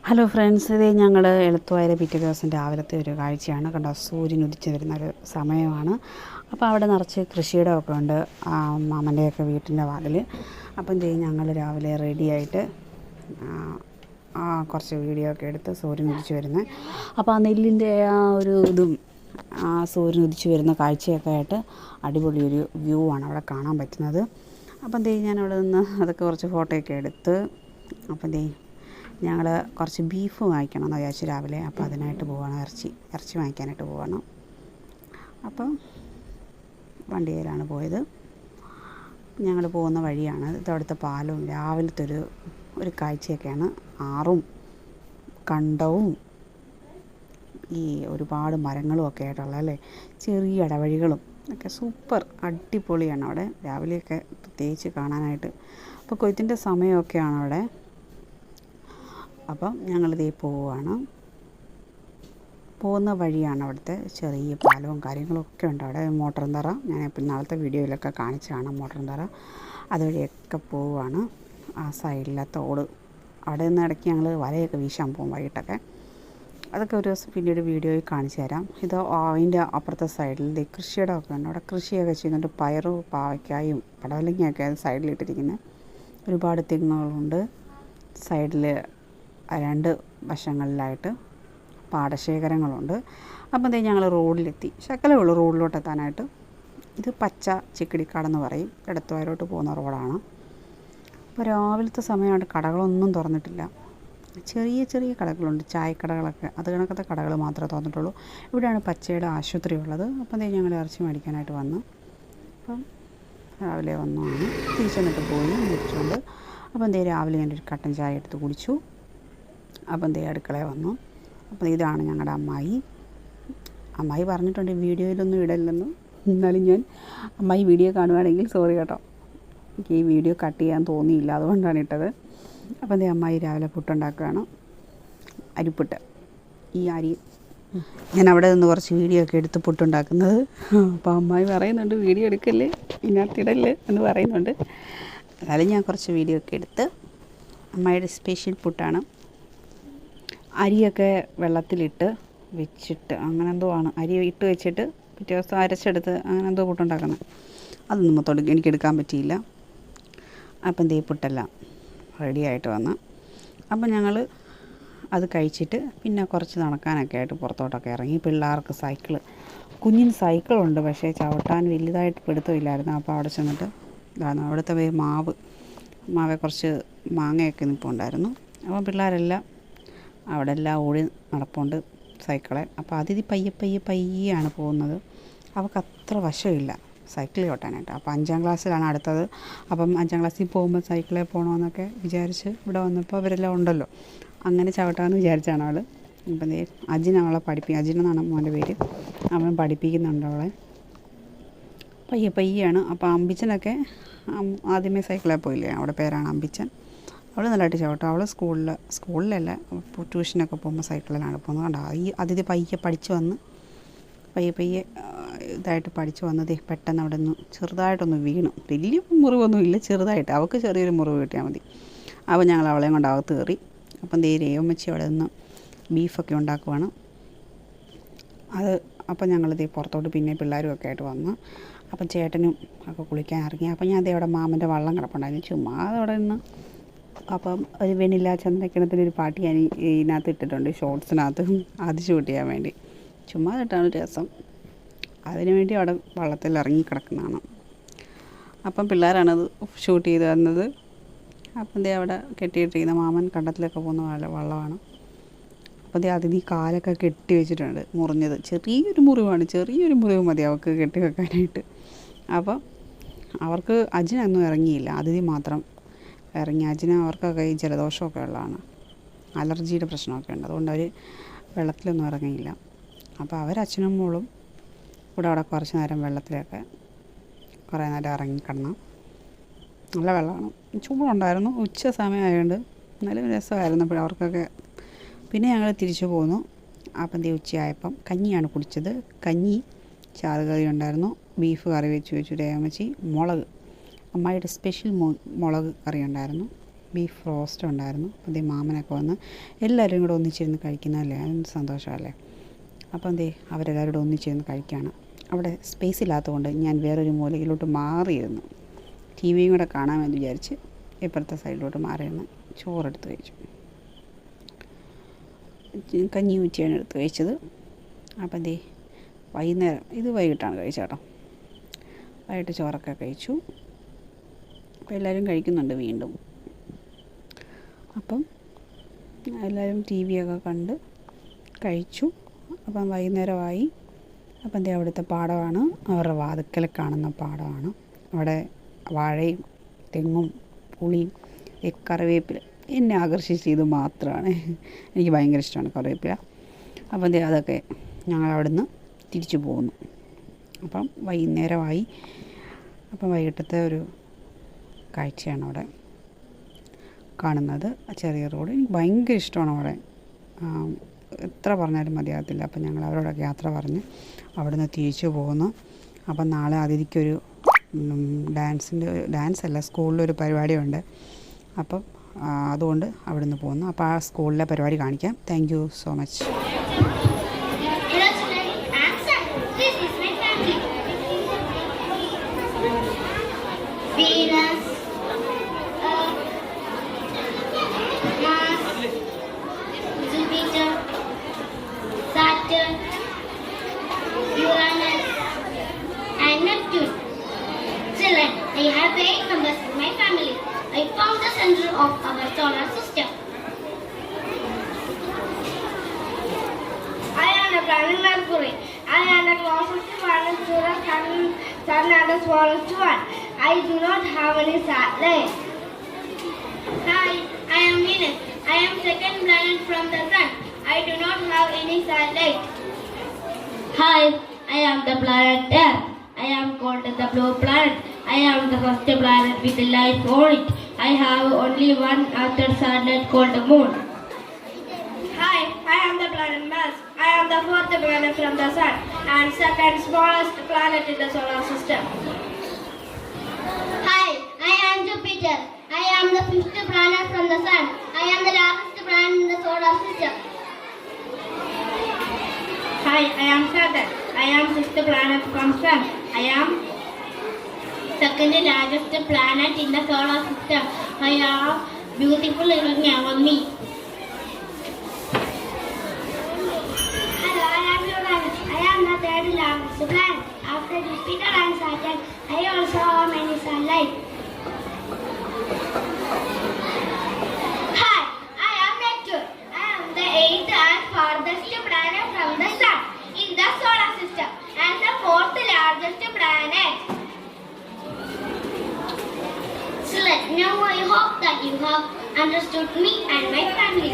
Hello friends, ഇത് ഞങ്ങൾ എളുത്തുവായ പിറ്റേ ദിവസം രാവിലത്തെ ഒരു കാഴ്ചയാണ്. കണ്ടോ, സൂര്യൻ ഉദിച്ച് വരുന്നൊരു സമയമാണ്. അപ്പോൾ അവിടെ നിറച്ച് കൃഷിയുടെ ഒക്കെ ഉണ്ട്, മാമൻ്റെയൊക്കെ വീട്ടിൻ്റെ വാതിൽ. അപ്പം ഞങ്ങൾ രാവിലെ റെഡിയായിട്ട് കുറച്ച് വീഡിയോ ഒക്കെ എടുത്ത് സൂര്യൻ ഉദിച്ച് വരുന്നത്. അപ്പോൾ ആ നെല്ലിൻ്റെ ആ ഒരു ഇതും സൂര്യൻ ഉദിച്ച് വരുന്ന കാഴ്ചയൊക്കെ ആയിട്ട് അടിപൊളി ഒരു വ്യൂ ആണ് അവിടെ കാണാൻ പറ്റുന്നത്. അപ്പം ഞാൻ അവിടെ നിന്ന് അതൊക്കെ കുറച്ച് ഫോട്ടോയൊക്കെ എടുത്ത്, അപ്പം ഞങ്ങൾ കുറച്ച് ബീഫ് വാങ്ങിക്കണം എന്ന് വിചാരിച്ചു രാവിലെ. അപ്പോൾ അതിനായിട്ട് പോവുകയാണ്, ഇറച്ചി വാങ്ങിക്കാനായിട്ട് പോവുകയാണ്. അപ്പം വണ്ടിയിലാണ് പോയത്. ഞങ്ങൾ പോകുന്ന വഴിയാണ് ഇത്. അവിടുത്തെ പാലവും രാവിലത്തെ ഒരു കാഴ്ചയൊക്കെയാണ്. ആറും കണ്ടവും ഈ ഒരുപാട് മരങ്ങളും ഒക്കെ ആയിട്ടുള്ള അല്ലേ, ചെറിയ ഇടവഴികളും ഒക്കെ സൂപ്പർ അടിപൊളിയാണ് അവിടെ രാവിലെയൊക്കെ പ്രത്യേകിച്ച് കാണാനായിട്ട്. അപ്പോൾ കൊയ്ത്തിൻ്റെ സമയമൊക്കെയാണ് അവിടെ. അപ്പം ഞങ്ങളിതേ പോവുകയാണ്. പോകുന്ന വഴിയാണ് അവിടുത്തെ ചെറിയ പാലവും കാര്യങ്ങളൊക്കെ ഉണ്ട് അവിടെ. മോട്ടറും തറ ഞാൻ നാളത്തെ വീഡിയോയിലൊക്കെ കാണിച്ചതാണ്. മോട്ടറും തറ അതുവഴിയൊക്കെ പോവുകയാണ്. ആ സൈഡിലെ തോട് അവിടെ നിന്ന് ഇടയ്ക്ക് ഞങ്ങൾ വലയൊക്കെ വീശാൻ പോകും വൈകിട്ടൊക്കെ. അതൊക്കെ ഒരു ദിവസം പിന്നീട് വീഡിയോയിൽ കാണിച്ചു തരാം. ഇത് അതിൻ്റെ അപ്പുറത്തെ സൈഡിൽ കൃഷിയുടെ ഒക്കെ ഉണ്ട്. അവിടെ കൃഷിയൊക്കെ ചെയ്യുന്നുണ്ട്. പയറും പാവയ്ക്കായും പടവലങ്ങയൊക്കെ സൈഡിലിട്ടിരിക്കുന്നത്. ഒരുപാട് തെങ്ങുകളുണ്ട്. സൈഡിൽ രണ്ട് വശങ്ങളിലായിട്ട് പാടശേഖരങ്ങളുണ്ട്. അപ്പം ഞങ്ങൾ റോഡിലെത്തി. ശകലമേ ഉള്ളൂ റോഡിലോട്ട് എത്താനായിട്ട്. ഇത് പച്ച ചിക്കിടിക്കാടെന്ന് പറയും, എടത്തുവായിലോട്ട് പോകുന്ന റോഡാണ്. അപ്പോൾ രാവിലത്തെ സമയമായിട്ട് കടകളൊന്നും തുറന്നിട്ടില്ല. ചെറിയ ചെറിയ കടകളുണ്ട്, ചായക്കടകളൊക്കെ. അത് കണക്കത്തെ കടകൾ മാത്രമേ തുറന്നിട്ടുള്ളൂ. ഇവിടെയാണ് പച്ചയുടെ ആശുപത്രി ഉള്ളത്. അപ്പം ഞങ്ങൾ ഇറച്ചി മേടിക്കാനായിട്ട് വന്നു. അപ്പം രാവിലെ വന്നാണ് തിരിച്ചെന്നിട്ട് പോയി മേടിച്ചുകൊണ്ട്. അപ്പം രാവിലെ ഞാനൊരു കട്ടൻ ചായ എടുത്ത് കുടിച്ചു. അപ്പം അടുക്കളയിൽ വന്നു. അപ്പം ഇതാണ് ഞങ്ങളുടെ അമ്മായി പറഞ്ഞിട്ടുണ്ട് വീഡിയോയിലൊന്നും ഇടല്ലെന്ന്. എന്നാലും ഞാൻ അമ്മായി വീഡിയോ കാണുകയാണെങ്കിൽ സോറി കേട്ടോ, എനിക്ക് ഈ വീഡിയോ കട്ട് ചെയ്യാൻ തോന്നിയില്ല, അതുകൊണ്ടാണ് ഇട്ടത്. അപ്പം അമ്മായി രാവിലെ പുട്ടുണ്ടാക്കുകയാണ്, അരിപ്പുട്ട്. ഈ അരി ഞാൻ അവിടെ നിന്ന് കുറച്ച് വീഡിയോ ഒക്കെ എടുത്ത് പുട്ടുണ്ടാക്കുന്നത്. അപ്പോൾ അമ്മായി പറയുന്നുണ്ട് വീഡിയോ എടുക്കല്ലേ, ഇതിനകത്തിടല്ലേ എന്ന് പറയുന്നുണ്ട്. എന്നാലും ഞാൻ കുറച്ച് വീഡിയോ ഒക്കെ എടുത്ത്. അമ്മായിയുടെ സ്പെഷ്യൽ പുട്ടാണ്. അരിയൊക്കെ വെള്ളത്തിലിട്ട് വെച്ചിട്ട് അങ്ങനെ എന്തോ ആണ്, അരി ഇട്ട് വെച്ചിട്ട് പിറ്റേ ദിവസം അരച്ചെടുത്ത് അങ്ങനെ എന്തോ പുട്ടുണ്ടാക്കുന്നത്. അതൊന്നും എനിക്കെടുക്കാൻ പറ്റിയില്ല. അപ്പം പുട്ടെല്ലാം റെഡിയായിട്ട് വന്ന്. അപ്പം ഞങ്ങൾ അത് കഴിച്ചിട്ട് പിന്നെ കുറച്ച് നടക്കാനൊക്കെ ആയിട്ട് പുറത്തോട്ടൊക്കെ ഇറങ്ങി. പിള്ളേർക്ക് കുഞ്ഞിന് സൈക്കിളുണ്ട്, പക്ഷേ ചവിട്ടാൻ വലുതായിട്ട് പിടുത്തമില്ലായിരുന്നു. അപ്പോൾ അവിടെ ചെന്നിട്ട് അവിടുത്തെ മാവെ കുറച്ച് മാങ്ങയൊക്കെ നിൽപ്പുണ്ടായിരുന്നു. അപ്പം പിള്ളേരെല്ലാം അവിടെ എല്ലാം ഓടി നടപ്പുണ്ട് സൈക്കിളെ. അപ്പോൾ അതിഥി പയ്യെയാണ് പോകുന്നത്. അവൾക്ക് അത്ര വശമില്ല സൈക്കിൾ ചവിട്ടാനായിട്ട്. അപ്പോൾ 5ാം ക്ലാസ്സിലാണ് അടുത്തത്. അപ്പം 5ാം ക്ലാസ്സിൽ പോകുമ്പോൾ സൈക്കിളിൽ പോകണമെന്നൊക്കെ വിചാരിച്ച് ഇവിടെ വന്നപ്പോൾ അവരെല്ലാം ഉണ്ടല്ലോ, അങ്ങനെ ചവിട്ടാമെന്ന് വിചാരിച്ചാണ് അവൾ. അപ്പം അജിൻ അവളെ അജിനെന്നാണ് മോൻ്റെ പേര്. അവൻ പഠിപ്പിക്കുന്നുണ്ട് അവളെ. പയ്യെയാണ്. അപ്പോൾ അമ്പിച്ചനൊക്കെ ആദ്യമേ സൈക്കിളിൽ പോയില്ലേ, അവിടെ പേരാണ് അമ്പിച്ചൻ. അവൾ നല്ലതായിട്ട് ചവിട്ടും. അവൾ സ്കൂളിലല്ല ട്യൂഷനൊക്കെ പോകുമ്പോൾ സൈക്കിളിലാണ് പോകുന്നത്. കണ്ടോ, ഈ അതിഥി പഠിച്ച് വന്ന് പയ്യെ ഇതായിട്ട് പഠിച്ച് വന്നത് പെട്ടെന്ന് അവിടെ നിന്ന് ചെറുതായിട്ടൊന്ന് വീണു. വലിയ മുറിവൊന്നും ഇല്ല, ചെറുതായിട്ട്. അവൾക്ക് ചെറിയൊരു മുറിവ് കിട്ടിയാൽ മതി. അപ്പോൾ ഞങ്ങൾ അവളെയും കൊണ്ട് അകത്ത് കയറി. അപ്പം രേവമ്മച്ചി അവിടെ നിന്ന് ബീഫൊക്കെ ഉണ്ടാക്കുവാണ്. അപ്പം ഞങ്ങൾ പുറത്തോട്ട് പിന്നെ പിള്ളേരും ഒക്കെ ആയിട്ട് വന്ന്. അപ്പം ചേട്ടനും ഒക്കെ കുളിക്കാൻ ഇറങ്ങി. അപ്പം ഞാൻ അവിടെ മാമൻ്റെ വള്ളം കിടപ്പുണ്ടായിരുന്നു, ചുമ്മാ അതവിടെ നിന്ന്. അപ്പം ഒരു വെണില ചന്ദ്രക്കിണത്തിനൊരു പാട്ട് ഞാൻ ഇതിനകത്ത് ഇട്ടിട്ടുണ്ട്, ഷോർട്സിനകത്ത്. അത് ഷൂട്ട് ചെയ്യാൻ വേണ്ടി ചുമ്മാ ഇട്ടാണ് രസം. അതിനു വേണ്ടി അവിടെ വള്ളത്തിൽ ഇറങ്ങി കിടക്കുന്നതാണ്. അപ്പം പിള്ളേരാണത് ഷൂട്ട് ചെയ്ത് തന്നത്. അപ്പം അവിടെ കെട്ടിയിട്ടിരിക്കുന്ന മാമൻ കണ്ടത്തിലൊക്കെ പോകുന്ന വള്ളമാണ്. അപ്പം അതിഥി കാലൊക്കെ കെട്ടി വെച്ചിട്ടുണ്ട്, മുറിഞ്ഞത്. ചെറിയൊരു മുറിവ് മതി അവൾക്ക് കെട്ടി വെക്കാനായിട്ട്. അപ്പം അവർക്ക് അജിനൊന്നും ഇറങ്ങിയില്ല, അതിഥി മാത്രം ഇറങ്ങി. അവർക്കൊക്കെ ഈ ജലദോഷമൊക്കെ ഉള്ളതാണ്, അലർജിയുടെ പ്രശ്നമൊക്കെ ഉണ്ട്. അതുകൊണ്ട് അവർ വെള്ളത്തിലൊന്നും ഇറങ്ങിയില്ല. അപ്പോൾ അച്ഛനും മോളും കൂടെ അവിടെ കുറച്ച് നേരം വെള്ളത്തിലൊക്കെ കുറേ നേരം ഇറങ്ങിക്കിടന്നു. നല്ല വെള്ളമാണ്, ചൂടുണ്ടായിരുന്നു. ഉച്ച സമയമായതുകൊണ്ട് നല്ല രസമായിരുന്നു അവർക്കൊക്കെ. പിന്നെ ഞങ്ങൾ തിരിച്ചു പോന്നു. അപ്പം ഉച്ചയായപ്പം കഞ്ഞിയാണ് കുടിച്ചത്. കഞ്ഞി, ചാറുകറി ഉണ്ടായിരുന്നു, ബീഫ് കറി വെച്ചു രേവമ്മച്ചി, മുളക്, അമ്മായിയുടെ സ്പെഷ്യൽ മുളക് കറി ഉണ്ടായിരുന്നു. ബീഫ് റോസ്റ്റ് ഉണ്ടായിരുന്നു. അപ്പോൾ ദേ മാമനൊക്കെ വന്ന് എല്ലാവരും കൂടെ ഒന്നിച്ചിരുന്ന് കഴിക്കുന്നതല്ലേ, അതിന് സന്തോഷമല്ലേ. അപ്പം ദേ അവരെല്ലാവരും കൂടെ ഒന്നിച്ചിരുന്ന് കഴിക്കുകയാണ്. അവിടെ സ്പേസ് ഇല്ലാത്തതുകൊണ്ട് ഞാൻ വേറൊരു മൂലയിലോട്ട് മാറിയിരുന്നു. ടി വിയും കൂടെ കാണാമെന്ന് വിചാരിച്ച് ഇപ്പുറത്തെ സൈഡിലോട്ട് മാറിയിരുന്നു. ചോറെടുത്ത് കഴിച്ചു, കഞ്ഞി ഊറ്റിയാണ് എടുത്ത് കഴിച്ചത്. അപ്പം ദേ വൈകുന്നേരം, ഇത് വൈകിട്ടാണ് കഴിച്ചത് കേട്ടോ. വൈകിട്ട് ചോറൊക്കെ കഴിച്ചു. അപ്പോൾ എല്ലാവരും കഴിക്കുന്നുണ്ട് വീണ്ടും. അപ്പം എല്ലാവരും ടി വിയൊക്കെ കണ്ട് കഴിച്ചു. അപ്പം വൈകുന്നേരമായി. അപ്പം ദേ അവിടുത്തെ പാടമാണ്, അവരുടെ വാതിക്കൽ കാണുന്ന പാടമാണ്. അവിടെ വാഴയും തെങ്ങും പുളിയും കറിവേപ്പില എന്നെ ആകർഷിച്ച് ഇത് മാത്രമാണ്. എനിക്ക് ഭയങ്കര ഇഷ്ടമാണ് കറിവേപ്പില. അപ്പം ദേ അതൊക്കെ ഞങ്ങൾ അവിടുന്ന് തിരിച്ചു പോകുന്നു. അപ്പം വൈകുന്നേരമായി. അപ്പം വൈകിട്ടത്തെ ഒരു കാഴ്ചയാണ് അവിടെ കാണുന്നത്. ചെറിയ റോഡ് എനിക്ക് ഭയങ്കര ഇഷ്ടമാണ് അവിടെ. എത്ര പറഞ്ഞാലും മതിയാകത്തില്ല. അപ്പം ഞങ്ങൾ അവരോടൊക്കെ യാത്ര പറഞ്ഞ് അവിടുന്ന് തിരിച്ചു പോകുന്നു. അപ്പം നാളെ അതിഥിക്കൊരു ഡാൻസല്ല, സ്കൂളിലൊരു പരിപാടിയുണ്ട്. അപ്പം അതുകൊണ്ട് അവിടുന്ന് പോകുന്നു. അപ്പോൾ ആ സ്കൂളിലെ പരിപാടി കാണിക്കാം. Thank you so much. I have 8 members in my family. I found the center of our solar system. I am the planet Mercury. I am the closest planet to the sun and the smallest one. I do not have any satellites. Hi, I am Venus. I am second planet from the sun. I do not have any satellite. Hi, I am the planet Earth. I am called the blue planet. I am the first planet with life on it. I have only one other satellite called the moon. Hi, I am the planet Mars. I am the fourth planet from the sun and second smallest planet in the solar system. Hi, I am Jupiter. I am the fifth planet from the sun. I am the largest planet in the solar system. Hi, I am Saturn. I am sixth planet from sun. I am second largest planet in the solar system. I have beautiful looking around me. Hello, I am Uranus. I am the third largest planet. After Jupiter and Saturn, I also have many satellites. Hi, I am Neptune. I am the eighth and farthest planet from the sun in the solar system and the fourth largest planet. Now I hope that you have understood me and my family.